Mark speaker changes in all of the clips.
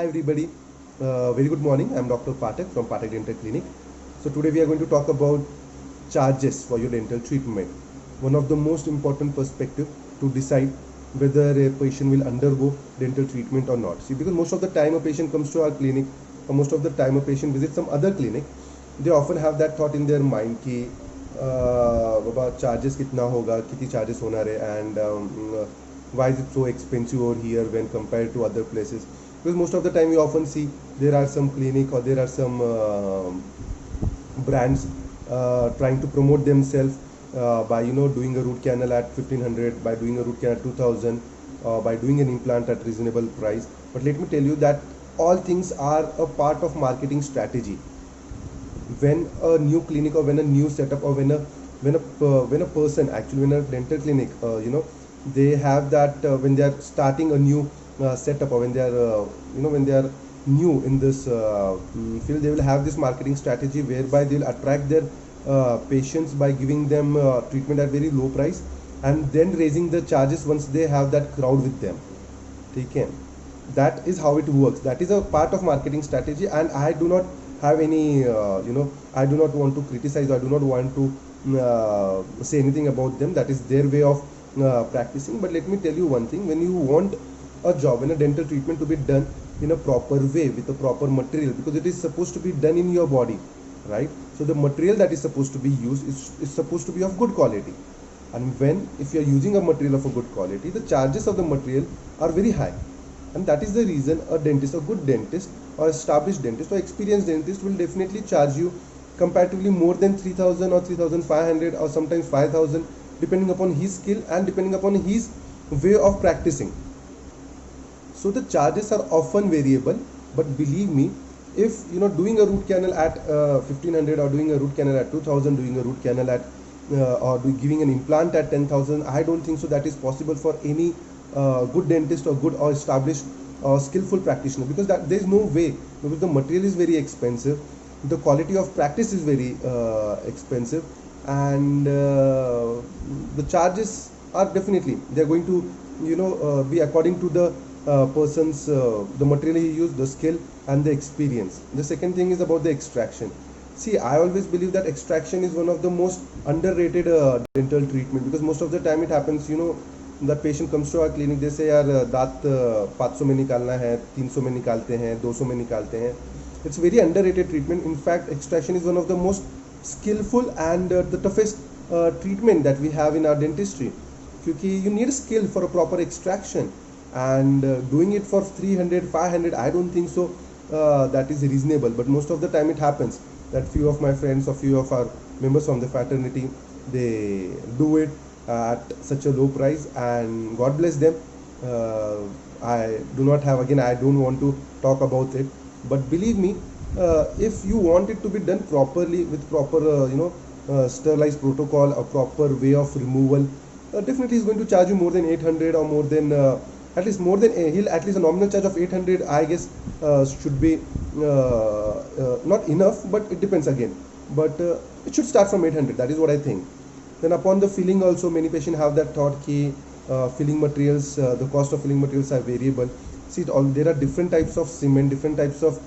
Speaker 1: Hi everybody, very good morning. I'm Dr. Pathak from Pathak Dental Clinic. So today we are going to talk about charges for your dental treatment. One of the most important perspective to decide whether a patient will undergo dental treatment or not. See, because most of the time a patient comes to our clinic, or most of the time a patient visits some other clinic, they often have that thought in their mind कि बाबा charges कितना होगा, कितनी charges होना रहे, and why is it so expensive over here when compared to other places. Because most of the time we often see there are some clinic or there are some brands trying to promote themselves by doing a root canal at 1500, by doing a root canal at 2000, by doing an implant at reasonable price. But let me tell you that all things are a part of marketing strategy. When a new clinic or when a new setup or when a person, actually when a dental clinic, they have that when they are starting a new setup, or when they are when they are new in this field, they will have this marketing strategy whereby they will attract their patients by giving them treatment at very low price, and then raising the charges once they have that crowd with them. Okay, that is how it works. That is a part of marketing strategy, and I do not have any I do not want to criticize, or I do not want to say anything about them. That is their way of practicing. But let me tell you one thing: when you want a job, when a dental treatment to be done in a proper way with a proper material, because it is supposed to be done in your body, right? So the material that is supposed to be used is supposed to be of good quality. And when, if you are using a material of a good quality, the charges of the material are very high. And that is the reason a dentist, a good dentist or established dentist or experienced dentist will definitely charge you comparatively more than 3000 or 3500 or sometimes 5000, depending upon his skill and depending upon his way of practicing. So the charges are often variable, but believe me, if doing a root canal at 1500, or doing a root canal at 2000, doing a root canal at or giving an implant at 10,000, I don't think so that is possible for any good dentist or good or established or skillful practitioner, because that there is no way, because the material is very expensive, the quality of practice is very expensive, and the charges are definitely, they are going to be according to the person's the material he used, the skill and the experience. The second thing is about the extraction. See, I always believe that extraction is one of the most underrated dental treatment, because most of the time it happens, the patient comes to our clinic, they say यार दांत 500 में निकालना है, 300 में निकालते हैं, 200 में निकालते हैं. It's very underrated treatment. In fact, extraction is one of the most skillful and the toughest treatment that we have in our dentistry, क्योंकि you need skill for a proper extraction, and doing it for 300 500, I don't think so that is reasonable. But most of the time it happens that few of my friends or few of our members from the fraternity, they do it at such a low price, and God bless them. I do not have, again, I don't want to talk about it, but believe me, if you want it to be done properly with proper sterilized protocol, a proper way of removal, definitely is going to charge you more than 800, or more than at least more than he'll at least a nominal charge of 800, I guess should be not enough, but it depends again. But it should start from 800. That is what I think. Then upon the filling also, many patients have that thought कि filling materials, the cost of filling materials are variable. See, there are different types of cement, different types of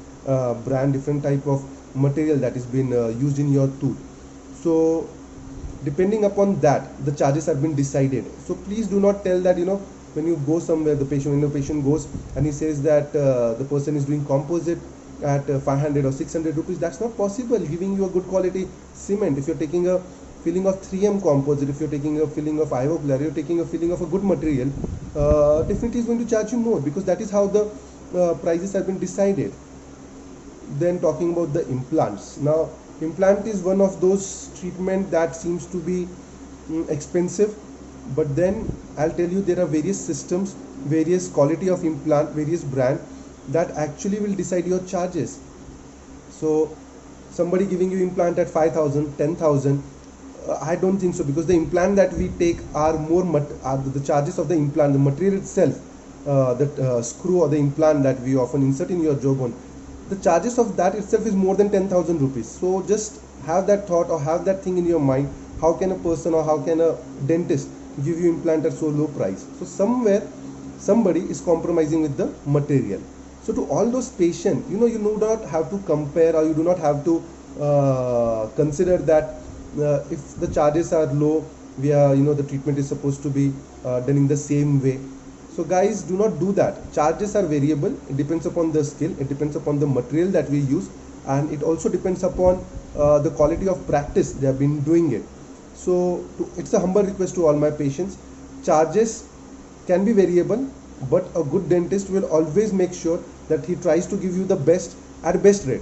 Speaker 1: brand, different type of material that is being used in your tooth. So depending upon that, the charges have been decided. So please do not tell that when you go somewhere, when the patient goes and he says that the person is doing composite at 500 or 600 rupees, that's not possible. Giving you a good quality cement, if you're taking a filling of 3M composite, if you're taking a filling of Ivoclar, you're taking a filling of a good material, definitely is going to charge you more, because that is how the prices have been decided. Then talking about the implants. Now, implant is one of those treatment that seems to be expensive, but then I'll tell you, there are various systems, various quality of implant, various brand that actually will decide your charges. So somebody giving you implant at 5,000, 10,000, I don't think so, because the implant that we take are more the charges of the implant, the material itself, the screw or the implant that we often insert in your jawbone, the charges of that itself is more than 10,000 rupees. So just have that thought or have that thing in your mind, how can a person or how can a dentist give you implant at so low price? So somewhere somebody is compromising with the material. So to all those patients, you do not have to compare, or you do not have to consider that if the charges are low, we are, the treatment is supposed to be done in the same way. So guys, do not do that. Charges are variable. It depends upon the skill, it depends upon the material that we use, and it also depends upon the quality of practice they have been doing it. So it's a humble request to all my patients. Charges can be variable, but a good dentist will always make sure that he tries to give you the best at best rate.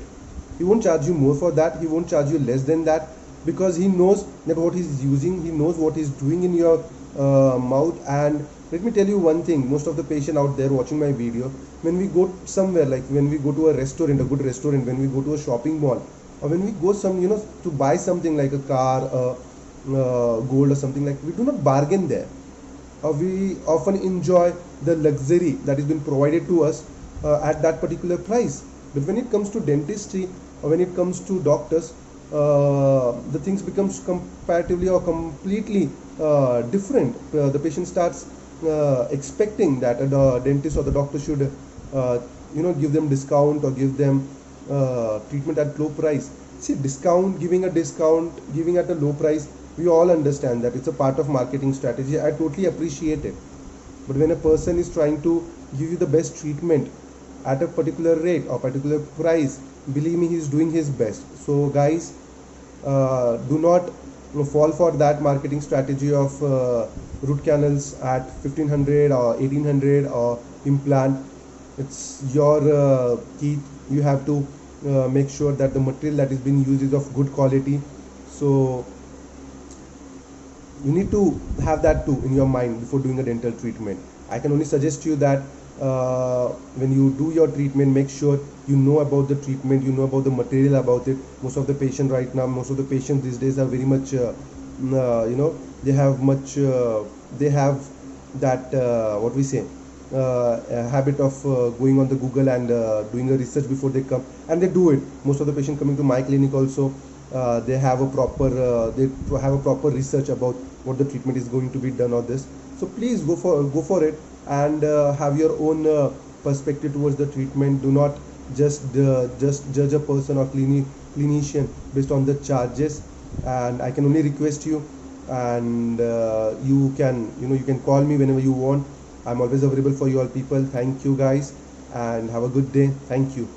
Speaker 1: He won't charge you more for that, he won't charge you less than that, because he knows that what he's using, he knows what he's doing in your mouth. And let me tell you one thing, most of the patient out there watching my video, when we go somewhere, like when we go to a restaurant, a good restaurant, when we go to a shopping mall, or when we go some, to buy something like a car, gold or something, like, we do not bargain there. We often enjoy the luxury that has been provided to us at that particular price. But when it comes to dentistry, or when it comes to doctors, the things becomes comparatively or completely different. The patient starts expecting that the dentist or the doctor should give them discount, or give them treatment at low price. See, giving a discount, giving at a low price, we all understand that it's a part of marketing strategy. I totally appreciate it. But when a person is trying to give you the best treatment at a particular rate or particular price, believe me, he's doing his best. So guys, do not fall for that marketing strategy of root canals at 1500 or 1800, or implant. It's your teeth. You have to make sure that the material that is being used is of good quality. So you need to have that too in your mind before doing a dental treatment. I can only suggest you that when you do your treatment, make sure you know about the treatment, you know about the material about it. Most of the patients these days are very much they have much they have that what we say a habit of going on the Google and doing a research before they come, and they do it. Most of the patients coming to my clinic also, they have a proper research about what the treatment is going to be done on this. So please go for it, and have your own perspective towards the treatment. Do not just judge a person or clinician based on the charges. And I can only request you, and you can call me whenever you want. I'm always available for you all people. Thank you guys, and have a good day. Thank you.